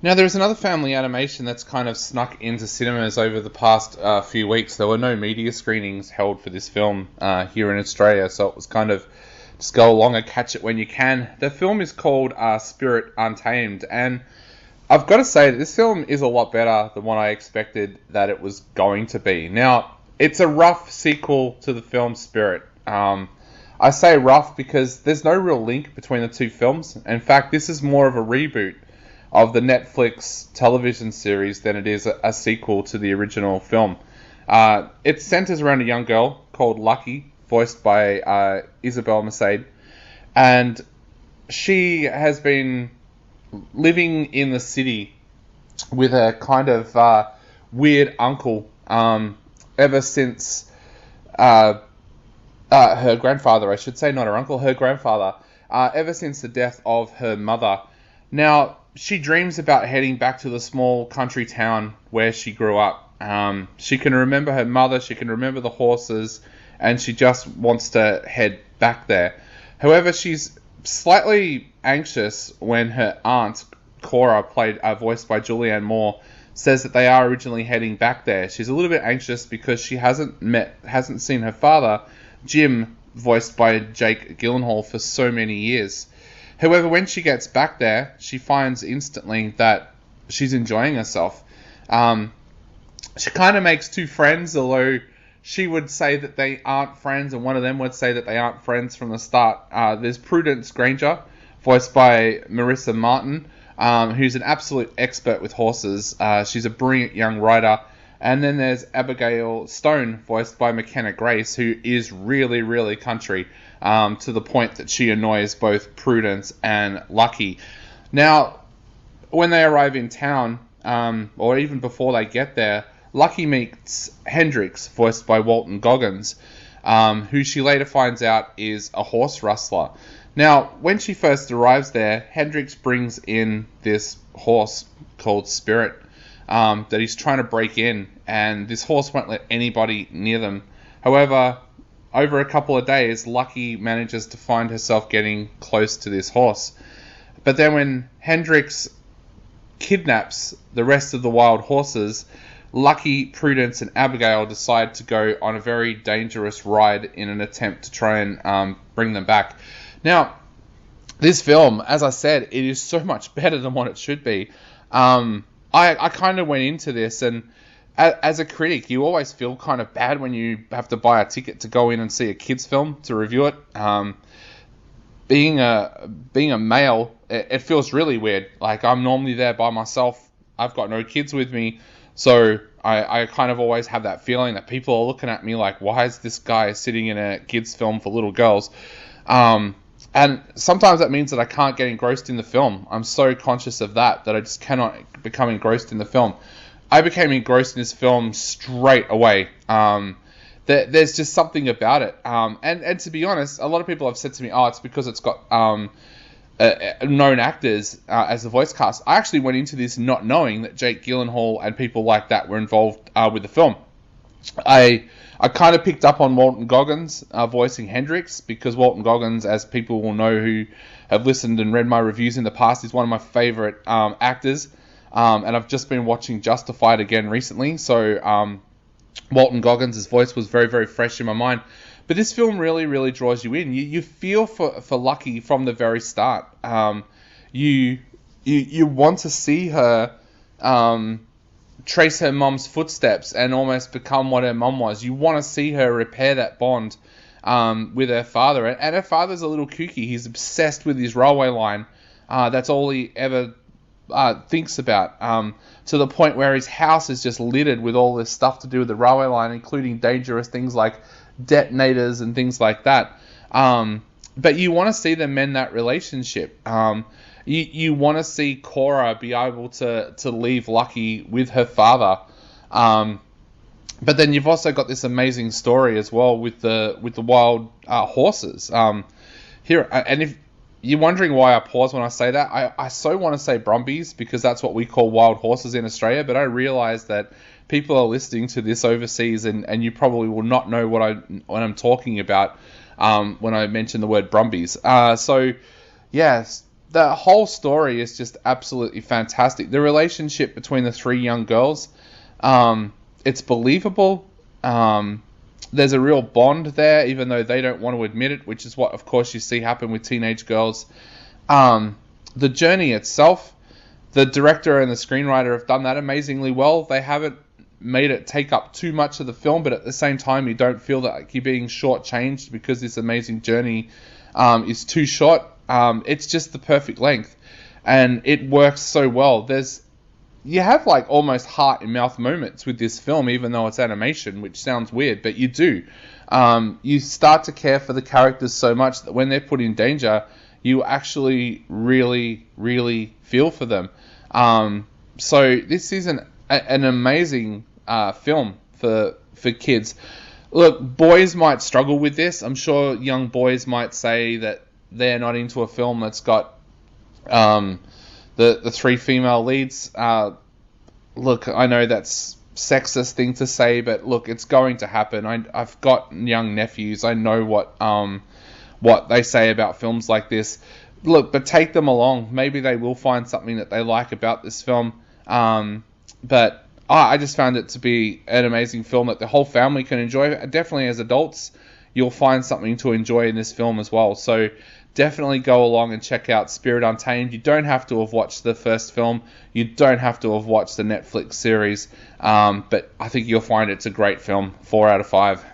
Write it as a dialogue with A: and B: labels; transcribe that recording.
A: Now, there is another family animation that's kind of snuck into cinemas over the past few weeks. There were no media screenings held for this film here in Australia, so it was kind of just go along and catch it when you can. The film is called Spirit Untamed, and I've got to say that this film is a lot better than what I expected that it was going to be. Now, it's a rough sequel to the film Spirit. I say rough because there's no real link between the two films. In fact, this is more of a reboot of the Netflix television series than it is a sequel to the original film. It centers around a young girl called Lucky, voiced by Isabel Merced, and she has been living in the city with a kind of weird uncle ever since her grandfather, I should say, not her uncle, her grandfather, ever since the death of her mother. Now, she dreams about heading back to the small country town where she grew up. She can remember her mother, she can remember the horses, and she just wants to head back there. However, she's slightly anxious when her aunt, Cora, voiced by Julianne Moore, says that they are originally heading back there. She's a little bit anxious because she hasn't seen her father, Jim, voiced by Jake Gyllenhaal, for so many years. However, when she gets back there, she finds instantly that she's enjoying herself. She kind of makes two friends, although she would say that they aren't friends, and one of them would say that they aren't friends from the start. There's Prudence Granger, voiced by Marissa Martin, who's an absolute expert with horses. She's a brilliant young rider. And then there's Abigail Stone, voiced by McKenna Grace, who is really, really country, to the point that she annoys both Prudence and Lucky. Now, when they arrive in town, or even before they get there, Lucky meets Hendrix, voiced by Walton Goggins, who she later finds out is a horse rustler. Now, when she first arrives there, Hendrix brings in this horse called Spirit that he's trying to break in, and this horse won't let anybody near them. However, over a couple of days, Lucky manages to find herself getting close to this horse. But then when Hendrix kidnaps the rest of the wild horses, Lucky, Prudence, and Abigail decide to go on a very dangerous ride in an attempt to try and bring them back. Now, this film, as I said, it is so much better than what it should be. I kind of went into this, and as a critic, you always feel kind of bad when you have to buy a ticket to go in and see a kids' film to review it. Being a male, it feels really weird. Like, I'm normally there by myself. I've got no kids with me. So I kind of always have that feeling that people are looking at me like, why is this guy sitting in a kids' film for little girls? And sometimes that means that I can't get engrossed in the film. I'm so conscious of that I just cannot become engrossed in the film. I became engrossed in this film straight away. There's just something about it. And to be honest, a lot of people have said to me, oh, it's because it's got known actors as the voice cast. I actually went into this not knowing that Jake Gyllenhaal and people like that were involved with the film. I kind of picked up on Walton Goggins voicing Hendrix, because Walton Goggins, as people will know who have listened and read my reviews in the past, is one of my favourite actors. And I've just been watching Justified again recently, so Walton Goggins' voice was very, very fresh in my mind. But this film really, really draws you in. You feel for Lucky from the very start. You want to see her trace her mum's footsteps and almost become what her mum was. You want to see her repair that bond with her father. And her father's a little kooky. He's obsessed with his railway line. That's all he ever thinks about. To the point where his house is just littered with all this stuff to do with the railway line, including dangerous things like detonators and things like that. But you want to see them mend that relationship. You want to see Cora be able to leave Lucky with her father. But then you've also got this amazing story as well with the wild horses. Here, and if you're wondering why I pause when I say that, I so want to say Brumbies, because that's what we call wild horses in Australia, but I realise that people are listening to this overseas, and you probably will not know what I'm talking about when I mention the word Brumbies. So, yes, the whole story is just absolutely fantastic. The relationship between the three young girls, it's believable. There's a real bond there, even though they don't want to admit it, which is what, of course, you see happen with teenage girls. The journey itself, the director and the screenwriter have done that amazingly well. They haven't made it take up too much of the film, but at the same time, you don't feel that you're being shortchanged because this amazing journey is too short. It's just the perfect length, and it works so well. You have like almost heart in mouth moments with this film, even though it's animation, which sounds weird, but you do. You start to care for the characters so much that when they're put in danger, you actually really, really feel for them. So this is an amazing film for kids. Look, boys might struggle with this. I'm sure young boys might say that they're not into a film that's got the three female leads. Look, I know that's sexist thing to say, but look, it's going to happen. I've got young nephews. I know what they say about films like this. Look, but take them along. Maybe they will find something that they like about this film. But I just found it to be an amazing film that the whole family can enjoy. Definitely as adults, you'll find something to enjoy in this film as well. So definitely go along and check out Spirit Untamed. You don't have to have watched the first film. You don't have to have watched the Netflix series. But I think you'll find it's a great film. 4 out of 5.